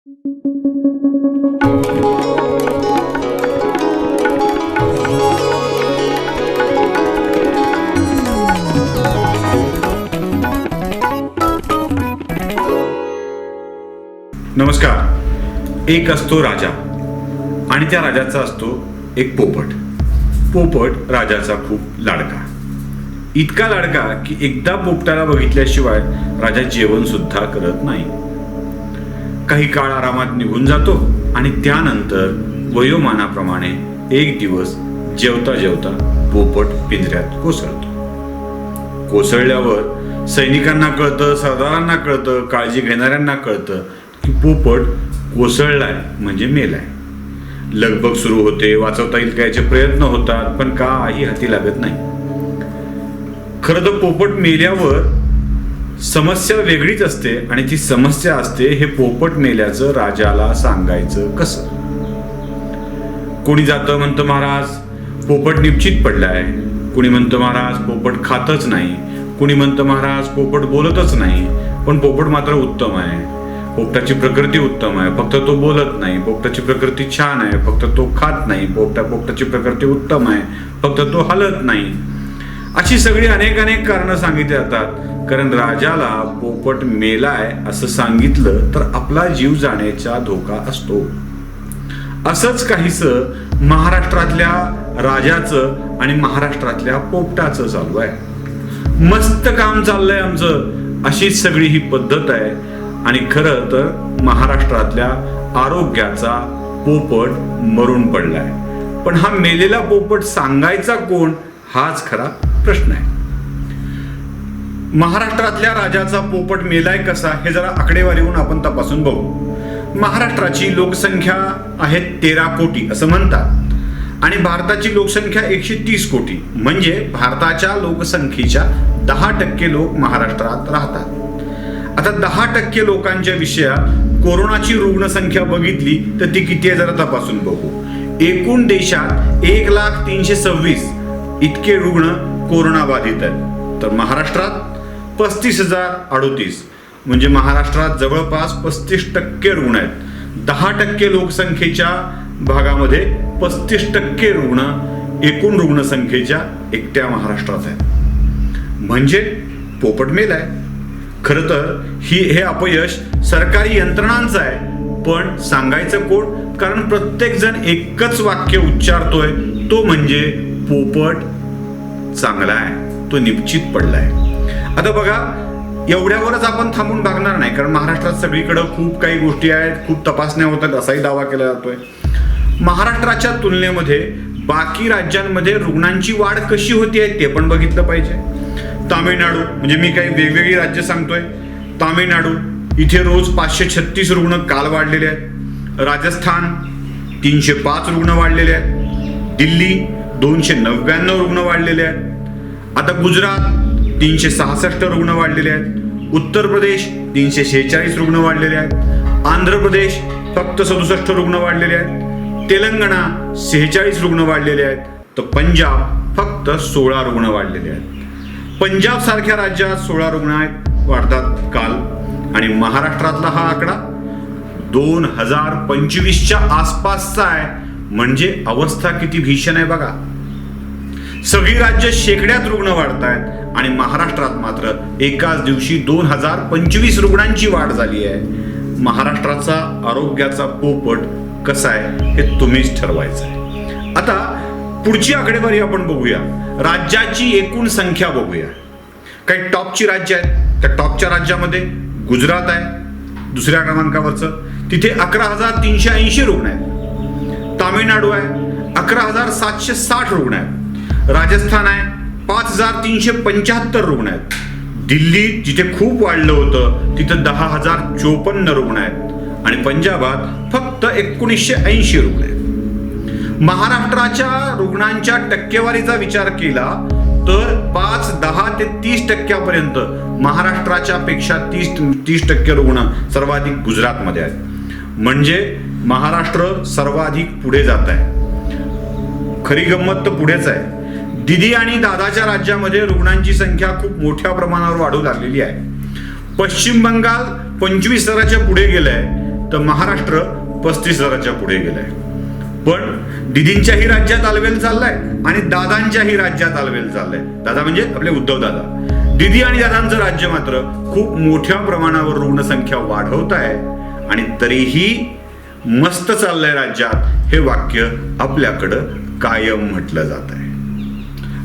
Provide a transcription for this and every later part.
नमस्कार. एक असतो राजा आणि त्या राजाचा असतो एक पोपट. पोपट राजाचा खूप लाडका, इतका लाडका की एकदा पोपटाला बघितल्याशिवाय राजा जेवण सुद्धा करत नाही. काही काळ आरामात निघून जातो आणि त्यानंतर वयोमानाप्रमाणे एक दिवस जेवता जेवता पोपट पिंजऱ्यात कोसळतो. कोसळल्यावर सैनिकांना कळतं, सरदारांना कळतं, काळजी घेणाऱ्यांना कळतं की पोपट कोसळलाय म्हणजे मेलाय. लगबग सुरू होते, वाचवता येईल का याचे प्रयत्न होतात, पण काही हाती लागत नाही. खरं तर पोपट मेल्यावर समस्या वेगळीच असते आणि ती समस्या असते हे पोपट मेल्याचं राजाला सांगायचं कसं. कोणी जातं म्हणतं महाराज पोपट निश्चित पडलाय, कोणी म्हणतं महाराज पोपट खातच नाही, कोणी म्हणतं महाराज पोपट बोलतच नाही, पण पोपट मात्र उत्तम आहे, पोपटाची प्रकृती उत्तम आहे, फक्त तो बोलत नाही, पोपटाची प्रकृती छान आहे, फक्त तो खात नाही, पोपटाची प्रकृती उत्तम आहे, फक्त तो हलत नाही. अशी सगळी अनेक कारणं सांगितली जातात, कारण राजाला पोपट मेलाय असं सांगितलं तर आपला जीव जाण्याचा धोका असतो. असंच काहीसं महाराष्ट्रातल्या राजाचं आणि महाराष्ट्रातल्या पोपटाचं चालू आहे. मस्त काम चाललंय आमचं, अशीच सगळी ही पद्धत आहे. आणि खरं तर महाराष्ट्रातल्या आरोग्याचा पोपट मरून पडलाय. पण हा मेलेला पोपट सांगायचा कोण, हाच खरा प्रश्न आहे. महाराष्ट्रातल्या राजाचा पोपट मेलाय कसा हे जरा आकडेवारीहून आपण तपासून बघू. महाराष्ट्राची लोकसंख्या आहे 13 कोटी असं म्हणतात आणि भारताची लोकसंख्या 130 कोटी, म्हणजे भारताच्या लोकसंख्येच्या 10% लोक महाराष्ट्रात राहतात. आता 10% लोकांच्या विषयात कोरोनाची रुग्णसंख्या बघितली तर ती किती आहे जरा तपासून बघू. एकूण देशात 1,326 इतके रुग्ण कोरोना बाधित आहेत, तर महाराष्ट्रात 35,038, म्हणजे महाराष्ट्रात जवळपास 35% रुग्ण आहेत. 10% लोकसंख्येच्या भागामध्ये 35% रुग्ण एकूण रुग्णसंख्येच्या एकट्या महाराष्ट्रात आहेत, म्हणजे पोपट मेलाय. खरं तर हे अपयश सरकारी यंत्रणांचं आहे, पण सांगायचं कोण, कारण प्रत्येक जण एकच वाक्य उच्चारतोय, तो म्हणजे पोपट चांगला आहे, तो निश्चित पडलाय. आता बघा, एवढ्यावरच आपण थांबून भागणार नाही, कारण महाराष्ट्रात सगळीकडे खूप काही गोष्टी आहेत, खूप तपासण्या होतात असाही दावा केला जातोय. महाराष्ट्राच्या तुलनेमध्ये बाकी राज्यांमध्ये रुग्णांची वाढ कशी होती आहे ते पण बघितलं पाहिजे. तामिळनाडू, म्हणजे मी काही वेगवेगळी राज्य सांगतोय. तामिळनाडू इथे रोज 536 रुग्ण काल वाढलेले आहेत. राजस्थान 305 रुग्ण वाढलेले आहेत. दिल्ली 299 रुग्ण वाढलेले आहेत. आता गुजरात 366 रुग्ण वाढलेले आहेत. उत्तर प्रदेश 346 रुग्ण वाढलेले आहेत. आंध्र प्रदेश फक्त 67 रुग्ण वाढलेले आहेत. तेलंगणा 46 रुग्ण वाढलेले आहेत. तर पंजाब फक्त 16 रुग्ण वाढलेले आहेत. पंजाब सारख्या राज्यात 16 रुग्ण वाढतात काल, आणि महाराष्ट्रातला हा आकडा 2025च्या आसपासचा आहे. म्हणजे अवस्था किती भीषण आहे बघा. सगळी राज्य शेकड्यात रुग्ण वाढत आहेत आणि महाराष्ट्रात मात्र एकाच दिवशी 2025 रुग्णांची वाढ झाली आहे. महाराष्ट्राचा आरोग्याचा पोपट कसा आहे हे तुम्हीच ठरवायचं आहे. आता पुढची आकडेवारी आपण बघूया. राज्याची एकूण संख्या बघूया. काही टॉपची राज्य आहेत, त्या टॉपच्या राज्यामध्ये गुजरात आहे दुसऱ्या क्रमांकावरचं, तिथे 11,380 रुग्ण आहेत. तामिळनाडू आहे 11,760 रुग्ण आहेत. राजस्थान आहे 5,375 रुग्ण आहेत. दिल्ली जिथे खूप वाढलं होतं तिथं 10,054 रुग्ण आहेत आणि पंजाबात फक्त 1980 रुग्ण आहेत. महाराष्ट्राच्या रुग्णांच्या टक्केवारीचा विचार केला तर 5, 10 ते 30% महाराष्ट्राच्या पेक्षा 30% रुग्ण सर्वाधिक गुजरातमध्ये आहेत. म्हणजे महाराष्ट्र सर्वाधिक पुढे जात आहे. खरी गंमत तर पुढेच आहे. दिदी आणि दादाच्या राज्यामध्ये रुग्णांची संख्या खूप मोठ्या प्रमाणावर वाढू लागलेली आहे. पश्चिम बंगाल 25 स्तराच्या पुढे गेलंय, तर महाराष्ट्र 35,000च्या पुढे गेलाय. पण दीदींच्याही राज्यात आलवेल चाललाय आणि दादांच्याही राज्यात आलवेल चाललाय. दादा म्हणजे आपले उद्धव दादा. दीदी आणि दादांचं राज्य मात्र खूप मोठ्या प्रमाणावर रुग्णसंख्या वाढवत आहे आणि तरीही मस्त चाललंय राज्यात, हे वाक्य आपल्याकडं कायम म्हटलं जात आहे.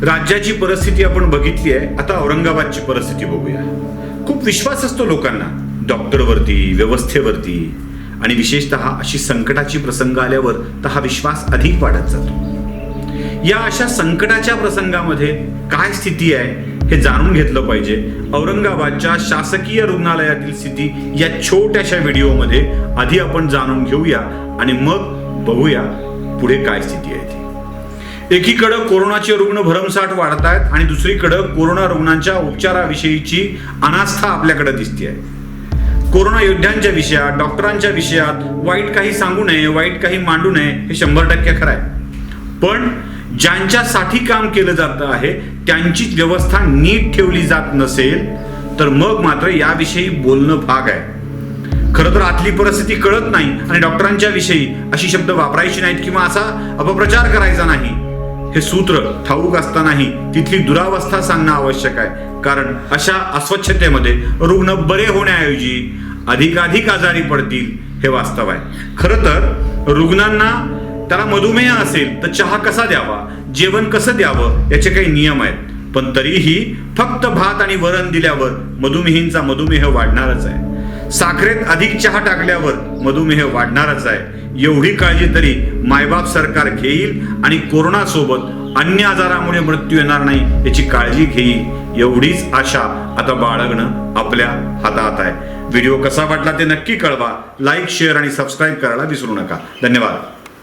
राज्याची परिस्थिती आपण बघितली आहे. आता औरंगाबादची परिस्थिती बघूया. खूप विश्वास असतो लोकांना डॉक्टरवरती, व्यवस्थेवरती, आणि विशेषतः अशी संकटाची प्रसंग आल्यावर तर हा विश्वास अधिक वाढत जातो. या अशा संकटाच्या प्रसंगामध्ये काय स्थिती आहे हे जाणून घेतलं पाहिजे. औरंगाबादच्या शासकीय रुग्णालयातील स्थिती या छोट्याशा व्हिडिओमध्ये आधी आपण जाणून घेऊया आणि मग बघूया पुढे काय स्थिती आहे ती. एकीकडं कोरोनाचे रुग्ण भरमसाठ वाढत आहेत आणि दुसरीकडं कोरोना रुग्णांच्या उपचाराविषयीची अनास्था आपल्याकडे दिसते आहे. कोरोना योद्ध्यांच्या विषयात, डॉक्टरांच्या विषयात वाईट काही सांगू नये, वाईट काही मांडू नये, हे 100% खरं आहे. पण ज्यांच्यासाठी काम केलं जात आहे त्यांचीच व्यवस्था नीट ठेवली जात नसेल तर मग मात्र याविषयी बोलणं भाग आहे. खरं तर आतली परिस्थिती कळत नाही आणि डॉक्टरांच्या विषयी अशी शब्द वापरायची नाहीत किंवा असा अपप्रचार करायचा नाही, हे सूत्र ठाऊक असतानाही तिथली दुरावस्था सांगणं आवश्यक आहे. कारण अशा अस्वच्छतेमध्ये रुग्ण बरे होण्याऐवजी अधिकाधिक आजारी पडतील, हे वास्तव आहे. खरं तर रुग्णांना त्याला मधुमेह असेल तर चहा कसा द्यावा, जेवण कसं द्यावं याचे काही नियम आहेत. पण तरीही फक्त भात आणि वरण दिल्यावर मधुमेहींचा मधुमेह वाढणारच आहे. साखरेत अधिक चहा टाकल्यावर मधुमेह वाढणारच आहे. एवढी काळजी तरी मायबाप सरकार घेईल आणि कोरोना सोबत अन्य आजारामुळे मृत्यू येणार नाही याची काळजी घेईल, एवढीच आशा आता बाळगणं आपल्या हातात आहे. व्हिडिओ कसा वाटला ते नक्की कळवा. लाईक, शेअर आणि सबस्क्राईब करायला विसरू नका. धन्यवाद.